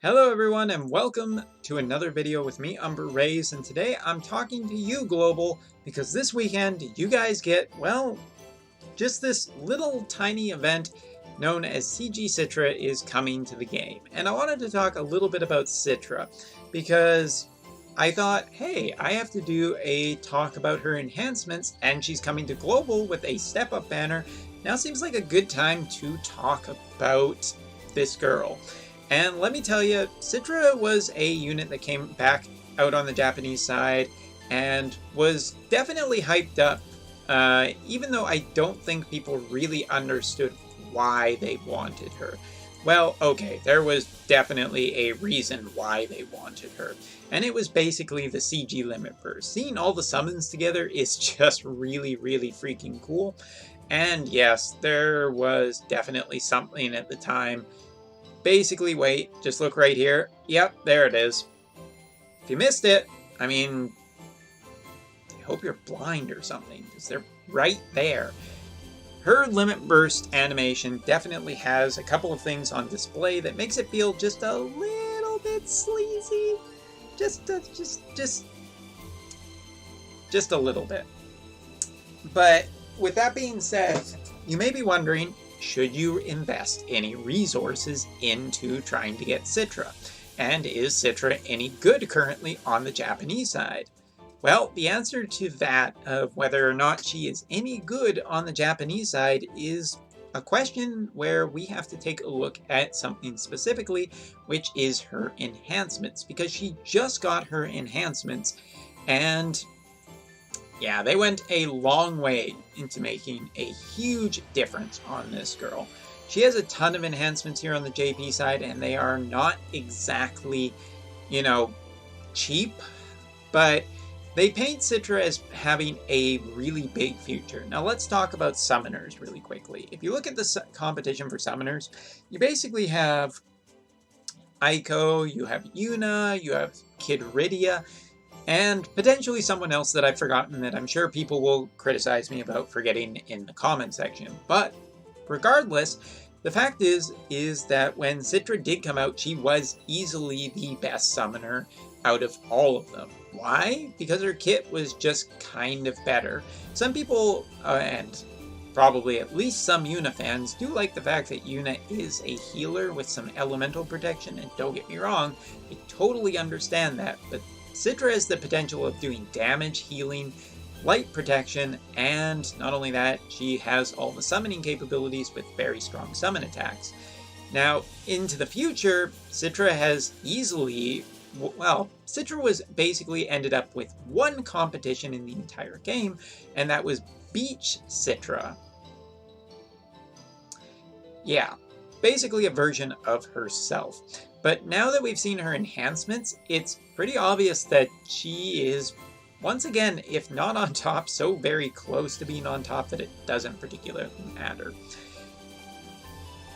Hello everyone and welcome to another video with me, Umber Rays, and today I'm talking to you, Global, because this weekend you guys get, well, just this little tiny event known as CG Citra is coming to the game. And I wanted to talk a little bit about Citra, because I thought, hey, I have to do a talk about her enhancements, and she's coming to Global with a step-up banner. Now seems like a good time to talk about this girl. And let me tell you, Citra was a unit that came back out on the Japanese side and was definitely hyped up, even though I don't think people really understood why they wanted her. Well, okay, there was definitely a reason why they wanted her, and it was basically the CG limit burst. Seeing all the summons together is just really, really freaking cool. And yes, there was definitely something at the time. Basically, wait, just look right here. Yep, there it is. If you missed it, I mean, I hope you're blind or something, because they're right there. Her limit burst animation definitely has a couple of things on display that makes it feel just a little bit sleazy. Just a little bit. But with that being said, you may be wondering, should you invest any resources into trying to get Citra? And is Citra any good currently on the Japanese side? Well, the answer to that of whether or not she is any good on the Japanese side is a question where we have to take a look at something specifically, which is her enhancements, because she just got her enhancements, and yeah, they went a long way into making a huge difference on this girl. She has a ton of enhancements here on the JP side, and they are not exactly, cheap, but they paint Citra as having a really big future. Now let's talk about summoners really quickly. If you look at the competition for summoners, you basically have Aiko, you have Yuna, you have Kid Rydia, and potentially someone else that I've forgotten that I'm sure people will criticize me about forgetting in the comment section. But regardless, the fact is that when Citra did come out, she was easily the best summoner out of all of them. Why? Because her kit was just kind of better. Some people, and probably at least some Yuna fans, do like the fact that Yuna is a healer with some elemental protection, and don't get me wrong, I totally understand that, but Citra has the potential of doing damage, healing, light protection, and not only that, she has all the summoning capabilities with very strong summon attacks. Now, into the future, Citra has easily, well, Citra was basically ended up with one competition in the entire game, and that was Beach Citra. Yeah, basically a version of herself. But now that we've seen her enhancements, it's pretty obvious that she is, once again, if not on top, so very close to being on top that it doesn't particularly matter.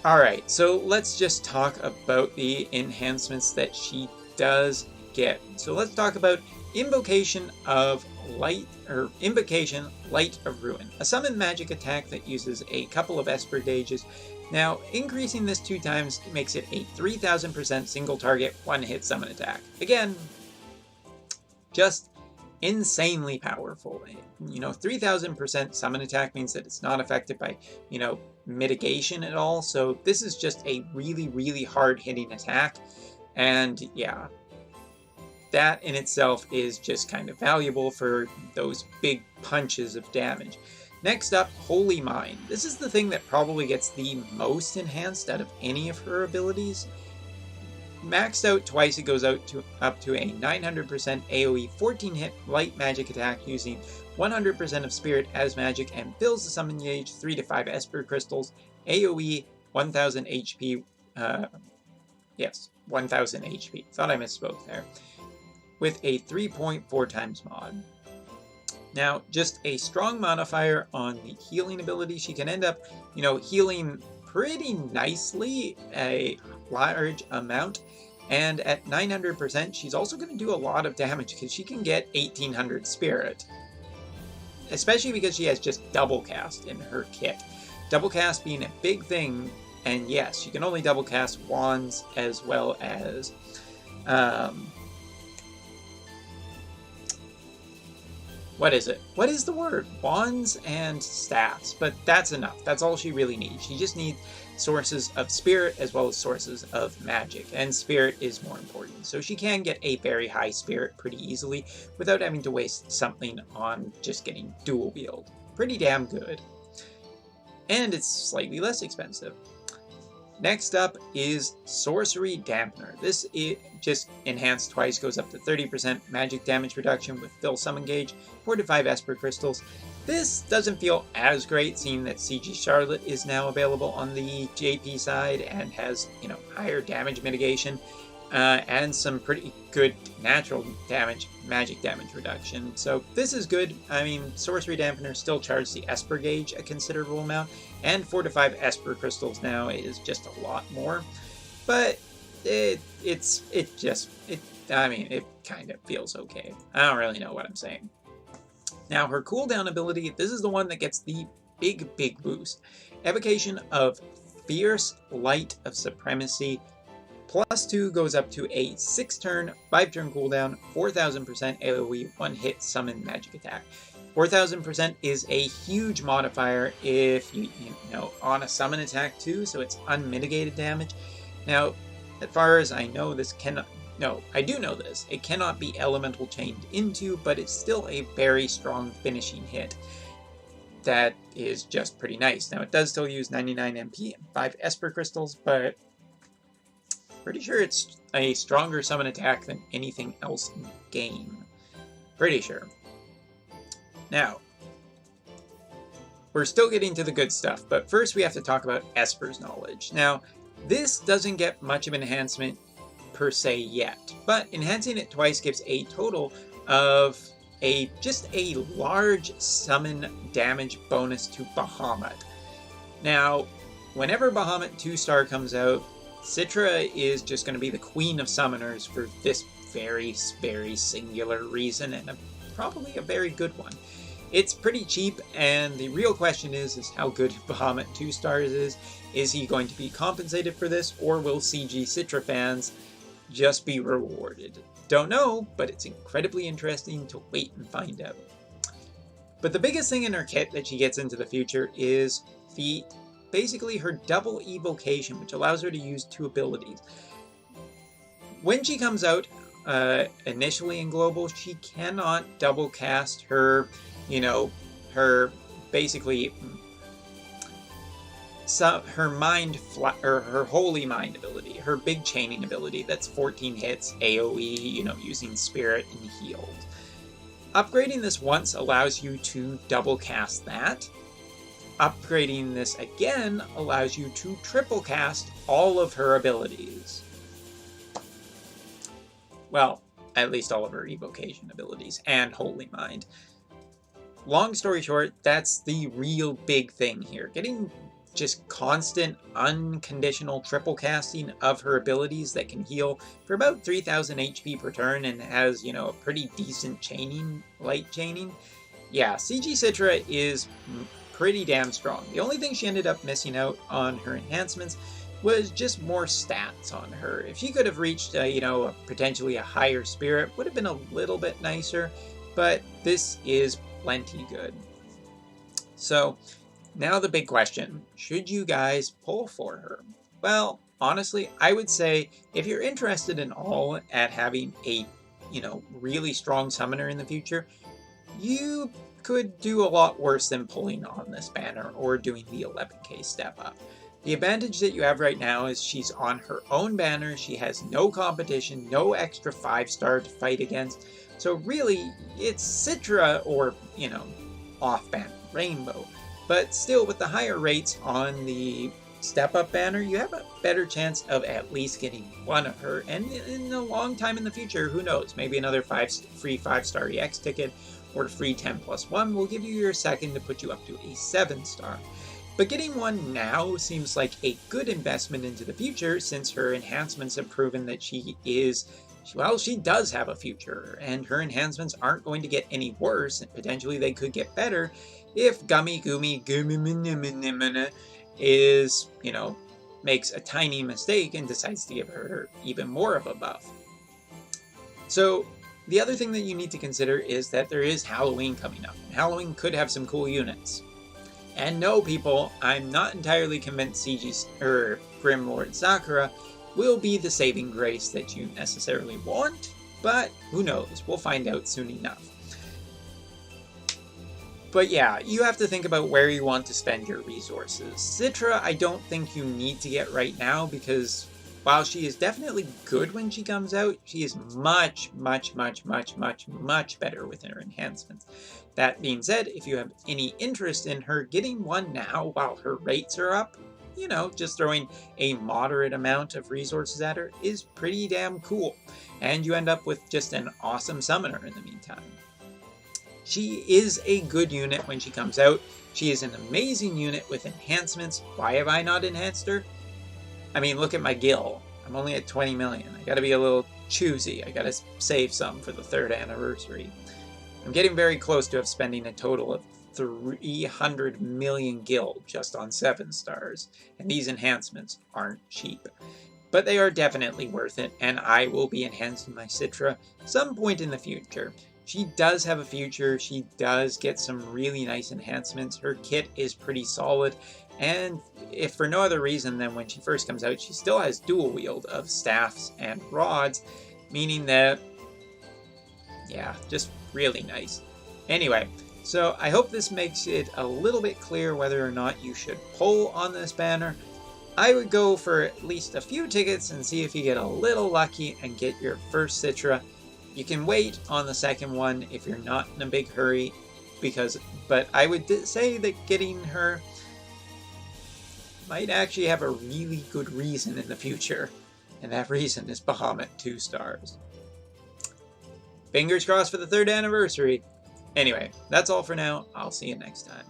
Alright, so let's just talk about the enhancements that she does get. So let's talk about Invocation Light of Ruin, a summon magic attack that uses a couple of Esper Dages. Now, increasing this 2 times makes it a 3000% single target, one-hit summon attack. Again, just insanely powerful. 3000% summon attack means that it's not affected by, mitigation at all, so this is just a really, really hard-hitting attack, and yeah, that in itself is just kind of valuable for those big punches of damage. Next up, Holy Mind. This is the thing that probably gets the most enhanced out of any of her abilities. Maxed out twice, it goes up to a 900% AoE 14-hit light magic attack using 100% of Spirit as magic and fills the summon gauge 3 to 5 Esper Crystals, AoE 1000 HP, yes, 1000 HP. Thought I misspoke there. With a 3.4 times mod. Now, just a strong modifier on the healing ability. She can end up, healing pretty nicely, a large amount, and at 900%, she's also going to do a lot of damage because she can get 1800 Spirit. Especially because she has just double cast in her kit. Double cast being a big thing And yes, you can only double cast wands as well as what is it? What is the word? Wands and staffs, but that's enough. That's all she really needs. She just needs sources of spirit as well as sources of magic, and spirit is more important. So she can get a very high spirit pretty easily without having to waste something on just getting dual wield. Pretty damn good. And it's slightly less expensive. Next up is Sorcery Dampener. This is just enhanced twice, goes up to 30% magic damage reduction with Fill Summon Gauge, 4 to 5 Esper Crystals. This doesn't feel as great, seeing that CG Charlotte is now available on the JP side and has, higher damage mitigation and some pretty good natural damage, magic damage reduction. So this is good. I mean, Sorcery Dampener still charges the Esper Gauge a considerable amount, and 4 to 5 Esper Crystals now is just a lot more. But it kind of feels okay. I don't really know what I'm saying. Now, her cooldown ability, this is the one that gets the big boost. Evocation of Fierce Light of Supremacy. +2 goes up to a 6-turn, 5-turn cooldown, 4000% AoE, 1-hit summon magic attack. 4000% is a huge modifier if you on a summon attack too, so it's unmitigated damage. Now, as far as I know, this cannot. No, I do know this. It cannot be elemental chained into, but it's still a very strong finishing hit. That is just pretty nice. Now, it does still use 99 MP and 5 Esper Crystals, but pretty sure it's a stronger summon attack than anything else in the game. Pretty sure. Now, we're still getting to the good stuff, but first we have to talk about Esper's Knowledge. Now, this doesn't get much of an enhancement per se yet, but enhancing it twice gives a total of just a large summon damage bonus to Bahamut. Now, whenever Bahamut 2-star comes out, Citra is just going to be the queen of summoners for this very, very singular reason, and probably a very good one. It's pretty cheap, and the real question is how good Bahamut 2 stars is. Is he going to be compensated for this, or will CG Citra fans just be rewarded? Don't know, but it's incredibly interesting to wait and find out. But the biggest thing in her kit that she gets into the future is basically her double evocation, which allows her to use 2 abilities. When she comes out initially in Global, she cannot double cast her, her basically her her Holy Mind ability, her big chaining ability that's 14 hits, AoE, using Spirit and Healed. Upgrading this once allows you to double cast that. Upgrading this again allows you to triple cast all of her abilities. Well, at least all of her evocation abilities and Holy Mind. Long story short, that's the real big thing here. Getting just constant, unconditional triple casting of her abilities that can heal for about 3000 HP per turn and has, a pretty decent light chaining. Yeah, CG Citra is pretty damn strong. The only thing she ended up missing out on her enhancements was just more stats on her. If she could have reached, potentially a higher spirit, would have been a little bit nicer, but this is plenty good. So, now the big question, should you guys pull for her? Well, honestly, I would say if you're interested in all at having a, really strong summoner in the future, you could do a lot worse than pulling on this banner or doing the 11k step up. The advantage that you have right now is she's on her own banner, she has no competition, no extra 5-star to fight against, so really, it's Citra or, off-banner Rainbow. But still, with the higher rates on the step-up banner, you have a better chance of at least getting one of her. And in a long time in the future, who knows, maybe another free 5-star EX ticket or free 10+1 will give you your second to put you up to a 7-star. But getting one now seems like a good investment into the future, since her enhancements have proven that she does have a future, and her enhancements aren't going to get any worse, and potentially they could get better if Gummy is, makes a tiny mistake and decides to give her even more of a buff. So the other thing that you need to consider is that there is Halloween coming up. And Halloween could have some cool units. And no, people, I'm not entirely convinced Grim Lord Sakura will be the saving grace that you necessarily want, but who knows? We'll find out soon enough. But yeah, you have to think about where you want to spend your resources. Citra, I don't think you need to get right now because while she is definitely good when she comes out, she is much better with her enhancements. That being said, if you have any interest in her, getting one now while her rates are up, you know, just throwing a moderate amount of resources at her is pretty damn cool. And you end up with just an awesome summoner in the meantime. She is a good unit when she comes out. She is an amazing unit with enhancements. Why have I not enhanced her? I mean, look at my gil. I'm only at 20 million. I gotta be a little choosy. I gotta save some for the 3rd anniversary. I'm getting very close to spending a total of 300 million gil just on 7 stars. And these enhancements aren't cheap. But they are definitely worth it, and I will be enhancing my Citra some point in the future. She does have a future, she does get some really nice enhancements, her kit is pretty solid, and if for no other reason than when she first comes out, she still has dual wield of staffs and rods, meaning that, yeah, just really nice. Anyway, so I hope this makes it a little bit clear whether or not you should pull on this banner. I would go for at least a few tickets and see if you get a little lucky and get your first Citra. You can wait on the second one if you're not in a big hurry, but I would say that getting her might actually have a really good reason in the future, and that reason is Bahamut 2 stars. Fingers crossed for the 3rd anniversary. Anyway, that's all for now. I'll see you next time.